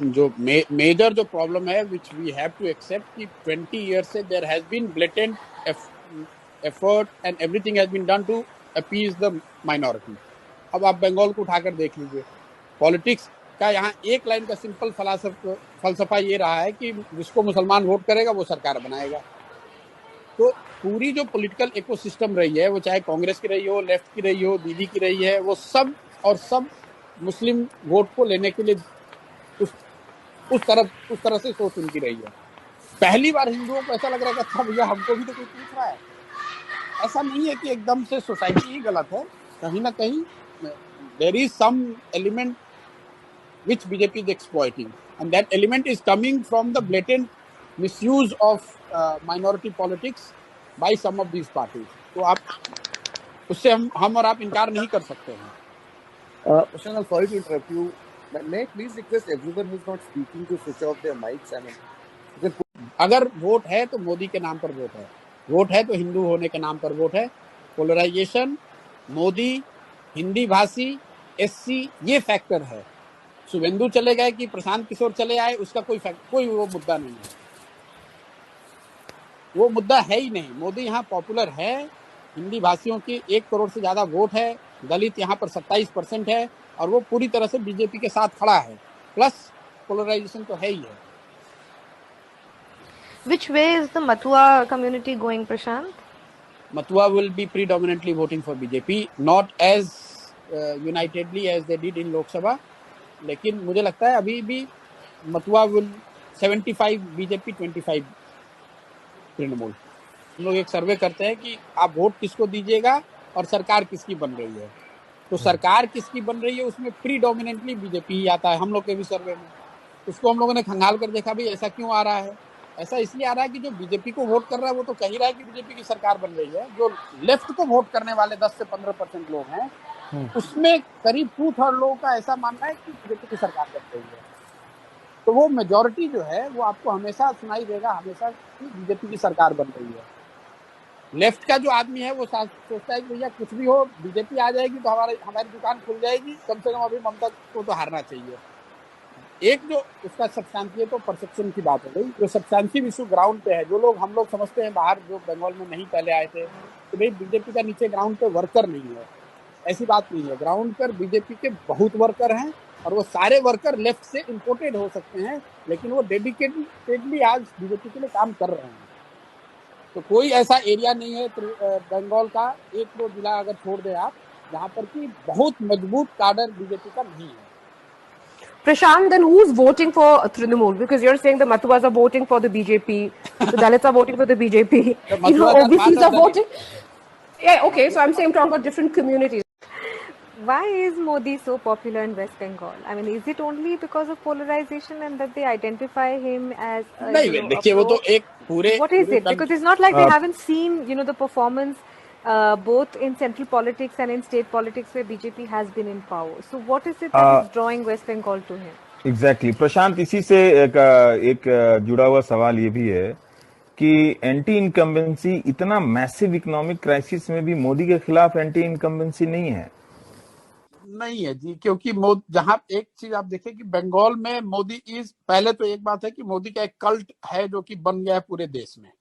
जो मेजर जो प्रॉब्लम है which we have to accept कि 20 ईयर्स से there has been blatant effort and everything has been done to appease the minority. अब आप बंगाल को उठाकर देख लीजिए, पॉलिटिक्स का यहाँ एक लाइन का सिंपल फलसफा ये रहा है कि जिसको मुसलमान वोट करेगा वो सरकार बनाएगा। तो पूरी जो पॉलिटिकल इकोसिस्टम रही है, वो चाहे कांग्रेस की रही हो, लेफ्ट की रही हो, दीदी की रही है, वो सब और सब मुस्लिम वोट को लेने के लिए उस तरह से सोच उनकी रही है। पहली बार हिंदुओं को ऐसा लग रहा है कि अच्छा भैया हमको भी तो कोई पूछ रहा है। ऐसा नहीं है कि एकदम से सोसाइटी ही गलत है, कहीं ना कहीं there is some element which BJP is exploiting, and that element is coming from the blatant misuse of minority politics by some of these parties. तो आप उससे हम और आप इनकार नहीं कर सकते हैं। Prashant, I'm sorry to interrupt you. May I please request everyone who's not speaking to switch off their mics? I mean, अगर वोट है तो मोदी के नाम पर वोट है, वोट है तो हिंदू होने के नाम पर वोट है। पोलराइजेशन, मोदी, हिंदी भाषी, SC, ये फैक्टर है। शुभेंदु चले गए कि प्रशांत किशोर चले आए, उसका कोई वो मुद्दा नहीं है, वो मुद्दा है ही नहीं। मोदी यहाँ पॉपुलर है, हिंदी भाषियों की 1 करोड़ से ज्यादा वोट है, दलित यहाँ पर 27% है, और वो पूरी तरह से बीजेपी के साथ खड़ा है। प्लस पोलराइजेशन तो है ही है। Which way is the Matua community going, Prashant? Matua will be predominantly voting for BJP, not as unitedly as they did in Lok Sabha, लेकिन मुझे लगता है अभी भी मथुआ विल 75 बीजेपी 25 तृणमूल। हम लोग एक सर्वे करते हैं कि आप वोट किसको दीजिएगा और सरकार किसकी बन रही है, तो सरकार किसकी बन रही है उसमें प्रीडोमिनेंटली बीजेपी ही आता है। हम लोग के भी सर्वे में उसको हम लोगों ने खंगाल कर देखा, भी ऐसा क्यों आ रहा है। ऐसा इसलिए आ रहा है कि जो बीजेपी को वोट कर रहा है वो तो कह ही रहा है कि बीजेपी की सरकार बन रही है। जो लेफ्ट को वोट करने वाले 10 से 15% लोग हैं, उसमें करीब 2/3 लोगों का ऐसा मानना है कि बीजेपी की सरकार बन रही है। तो वो मेजॉरिटी जो है वो आपको हमेशा सुनाई देगा, हमेशा कि बीजेपी की सरकार बन रही है। लेफ्ट का जो आदमी है वो सोचता है कि भैया कुछ भी हो, बीजेपी आ जाएगी तो हमारी दुकान खुल जाएगी, कम से कम अभी ममता को तो हारना चाहिए। एक जो उसका सब्सटेंशियल तो परसेप्शन की बात हो गई, जो सब्सटेंशियल इशू ग्राउंड पे है, जो लोग हम लोग समझते हैं बाहर जो बंगाल में नहीं पहले आए थे तो भाई बीजेपी का नीचे ग्राउंड पे वर्कर नहीं है, ऐसी बात नहीं है। ग्राउंड पर बीजेपी के बहुत वर्कर हैं और वो सारे वर्कर लेफ्ट से इंपोर्टेड हो सकते हैं, लेकिन वो डेडिकेटेडली आज बीजेपी के लिए काम कर रहे हैं। तो कोई ऐसा एरिया नहीं है बंगाल का, 1-2 जिला अगर छोड़ दे आप, जहाँ पर कि बहुत मजबूत काडर बीजेपी का नहीं है। Prashant, then who's voting for Trinamool? Because you're saying the Mathuas are voting for the BJP, the Dalits are voting for the BJP, OBCs are voting. Yeah, okay, so I'm saying I'm talking about different communities. Why is Modi so popular in West Bengal? I mean, is it only because of polarization and that they identify him as नहीं, देखिए वो तो एक पूरे what is it? Because it's not like we haven't seen, the performance both in central politics and in state politics where BJP has been in power. So what is it that is drawing West Bengal to him? Exactly. प्रशांत, इसी से एक जुड़ा हुआ सवाल ये भी है कि एंटी इनकम्बेंसी, इतना मैसिव इकोनॉमिक क्राइसिस में भी मोदी के खिलाफ एंटी इनकम्बेंसी नहीं है जी, क्योंकि जहां एक चीज आप देखें कि बंगाल में मोदी पहले तो एक बात है कि मोदी का एक कल्ट है जो कि बन गया है पूरे देश में,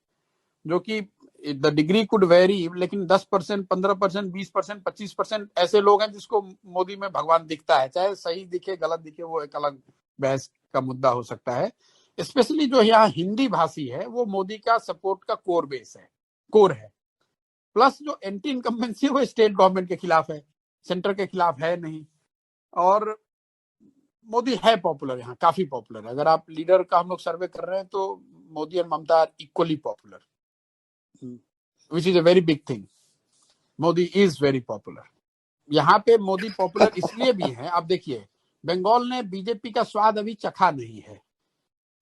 जो कि द डिग्री कुड वेरी, लेकिन 10%, 15%, 20%, 25% ऐसे लोग हैं जिसको मोदी में भगवान दिखता है। चाहे सही दिखे गलत दिखे वो एक अलग बहस का मुद्दा हो सकता है। स्पेशली जो यहाँ हिंदी भाषी है वो मोदी का सपोर्ट का कोर है। प्लस जो एंटी इनकम्बेंसी वो स्टेट गवर्नमेंट के खिलाफ है, सेंटर के खिलाफ है नहीं। और मोदी है पॉपुलर, यहाँ काफी पॉपुलर है। अगर आप लीडर का हम लोग सर्वे कर रहे हैं तो मोदी और Mamata are equally popular, which is a very big thing. Modi is very popular. यहाँ पे मोदी पॉपुलर इसलिए भी है, आप देखिए बंगाल ने बीजेपी का स्वाद अभी चखा नहीं है,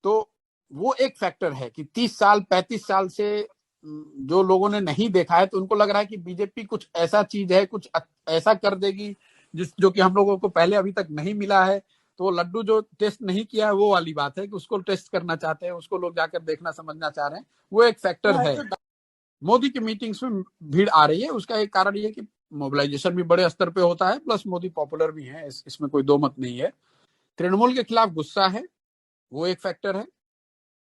तो वो एक फैक्टर है कि 30 साल 35 साल से जो लोगों ने नहीं देखा है, तो उनको लग रहा है कि बीजेपी कुछ ऐसा चीज है, कुछ ऐसा कर देगी जो कि हम लोगों को पहले अभी तक नहीं मिला है। तो लड्डू जो टेस्ट नहीं किया है वो वाली बात है कि उसको टेस्ट करना चाहते हैं, उसको लोग जाकर देखना समझना चाह रहे हैं, वो एक फैक्टर है। मोदी की मीटिंग्स में भीड़ आ रही है, उसका एक कारण ये कि मोबिलाइजेशन भी बड़े स्तर पे होता है, प्लस मोदी पॉपुलर भी है, इसमें कोई दो मत नहीं है। तृणमूल के खिलाफ गुस्सा है, वो एक फैक्टर है,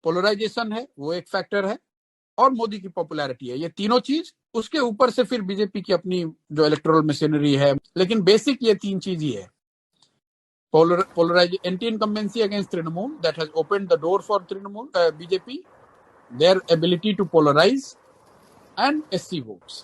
पोलराइजेशन है, वो एक फैक्टर है, और मोदी की पॉपुलैरिटी है। ये तीनों चीज, उसके ऊपर से फिर बीजेपी की अपनी जो इलेक्टोरल मशीनरी है, लेकिन बेसिक ये तीन चीज ही है। Anti incumbency against Trinamool that has opened the door for BJP, their ability to polarize, and SC votes.